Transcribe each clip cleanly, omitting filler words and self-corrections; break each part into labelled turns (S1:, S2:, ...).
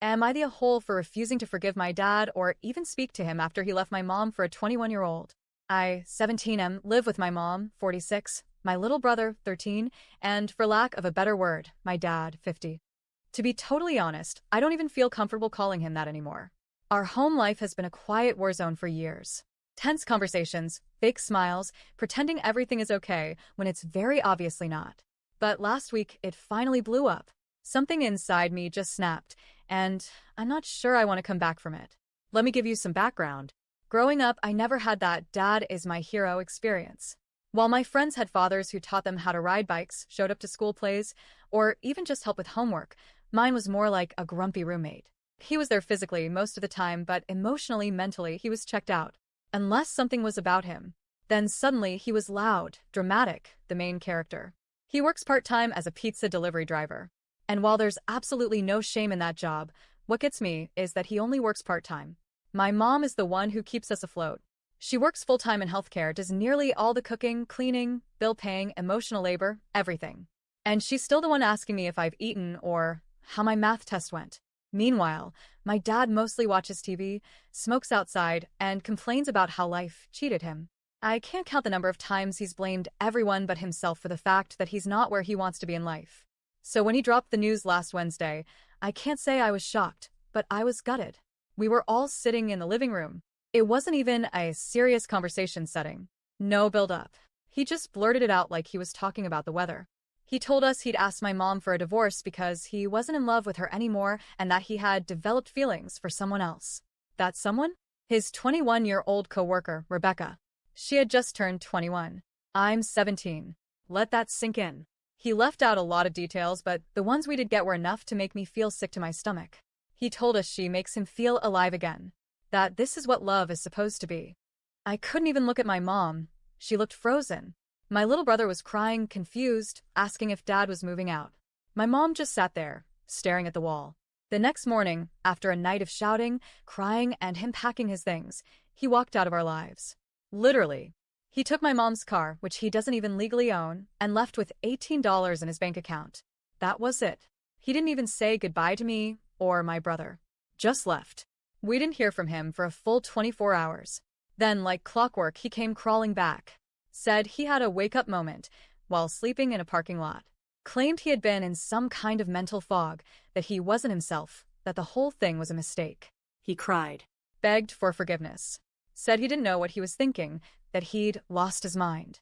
S1: Am I the a-hole for refusing to forgive my dad or even speak to him after he left my mom for a 21-year-old? I, 17, live with my mom, 46, my little brother, 13, and for lack of a better word, my dad, 50. To be totally honest, I don't even feel comfortable calling him that anymore. Our home life has been a quiet war zone for years. Tense conversations, fake smiles, pretending everything is okay when it's very obviously not. But last week, it finally blew up. Something inside me just snapped, and I'm not sure I want to come back from it. Let me give you some background. Growing up, I never had that "dad is my hero" experience. While my friends had fathers who taught them how to ride bikes, showed up to school plays, or even just helped with homework, mine was more like a grumpy roommate. He was there physically most of the time, but emotionally, mentally, he was checked out. Unless something was about him. Then suddenly he was loud, dramatic, the main character. He works part-time as a pizza delivery driver. And while there's absolutely no shame in that job, what gets me is that he only works part-time. My mom is the one who keeps us afloat. She works full-time in healthcare, does nearly all the cooking, cleaning, bill paying, emotional labor, everything. And she's still the one asking me if I've eaten or how my math test went. Meanwhile, my dad mostly watches TV, smokes outside, and complains about how life cheated him. I can't count the number of times he's blamed everyone but himself for the fact that he's not where he wants to be in life. So when he dropped the news last Wednesday, I can't say I was shocked, but I was gutted. We were all sitting in the living room. It wasn't even a serious conversation setting. No build-up. He just blurted it out like he was talking about the weather. He told us he'd asked my mom for a divorce because he wasn't in love with her anymore and that he had developed feelings for someone else. That someone? His 21-year-old coworker, Rebecca. She had just turned 21. I'm 17. Let that sink in. He left out a lot of details, but the ones we did get were enough to make me feel sick to my stomach. He told us she makes him feel alive again. That this is what love is supposed to be. I couldn't even look at my mom. She looked frozen. My little brother was crying, confused, asking if dad was moving out. My mom just sat there, staring at the wall. The next morning, after a night of shouting, crying, and him packing his things, he walked out of our lives. Literally. He took my mom's car, which he doesn't even legally own, and left with $18 in his bank account. That was it. He didn't even say goodbye to me or my brother. Just left. We didn't hear from him for a full 24 hours. Then, like clockwork, he came crawling back. Said he had a wake-up moment while sleeping in a parking lot. Claimed he had been in some kind of mental fog, that he wasn't himself, that the whole thing was a mistake. He cried. Begged for forgiveness. Said he didn't know what he was thinking, that he'd lost his mind.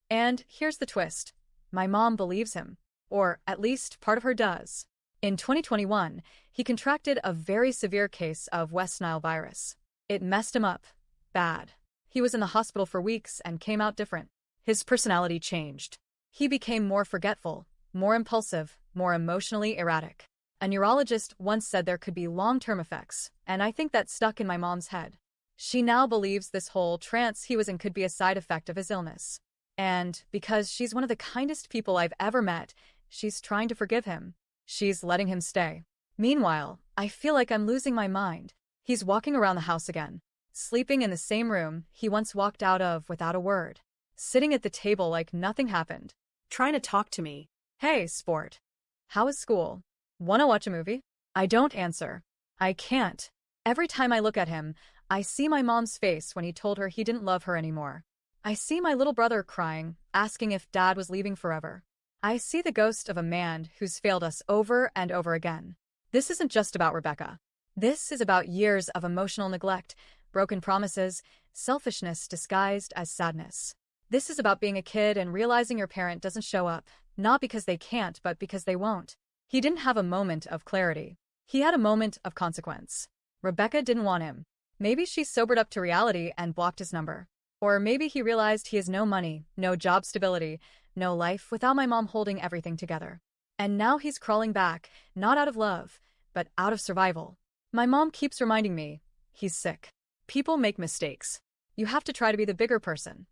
S1: And here's the twist. My mom believes him. Or at least part of her does. In 2021, he contracted a very severe case of West Nile virus. It messed him up. Bad. He was in the hospital for weeks and came out different. His personality changed. He became more forgetful, more impulsive, more emotionally erratic. A neurologist once said there could be long-term effects, and I think that stuck in my mom's head. She now believes this whole trance he was in could be a side effect of his illness. And because she's one of the kindest people I've ever met, she's trying to forgive him. She's letting him stay. Meanwhile, I feel like I'm losing my mind. He's walking around the house again. Sleeping in the same room he once walked out of without a word. Sitting at the table like nothing happened. Trying to talk to me. Hey, sport. How is school? Wanna watch a movie? I don't answer. I can't. Every time I look at him, I see my mom's face when he told her he didn't love her anymore. I see my little brother crying, asking if dad was leaving forever. I see the ghost of a man who's failed us over and over again. This isn't just about Rebecca. This is about years of emotional neglect, broken promises, selfishness disguised as sadness. This is about being a kid and realizing your parent doesn't show up, not because they can't, but because they won't. He didn't have a moment of clarity. He had a moment of consequence. Rebecca didn't want him. Maybe she sobered up to reality and blocked his number. Or maybe he realized he has no money, no job stability, no life without my mom holding everything together. And now he's crawling back, not out of love, but out of survival. My mom keeps reminding me, he's sick. People make mistakes. You have to try to be the bigger person.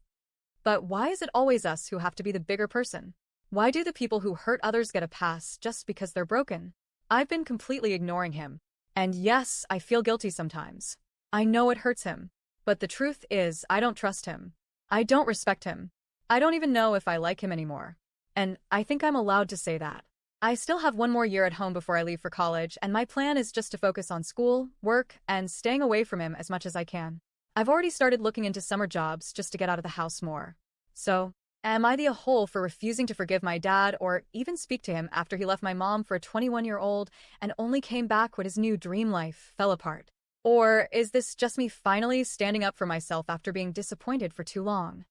S1: But why is it always us who have to be the bigger person? Why do the people who hurt others get a pass just because they're broken? I've been completely ignoring him. And yes, I feel guilty sometimes. I know it hurts him. But the truth is, I don't trust him. I don't respect him. I don't even know if I like him anymore. And I think I'm allowed to say that. I still have one more year at home before I leave for college, and my plan is just to focus on school, work, and staying away from him as much as I can. I've already started looking into summer jobs just to get out of the house more. So, am I the a-hole for refusing to forgive my dad or even speak to him after he left my mom for a 21-year-old and only came back when his new dream life fell apart? Or is this just me finally standing up for myself after being disappointed for too long?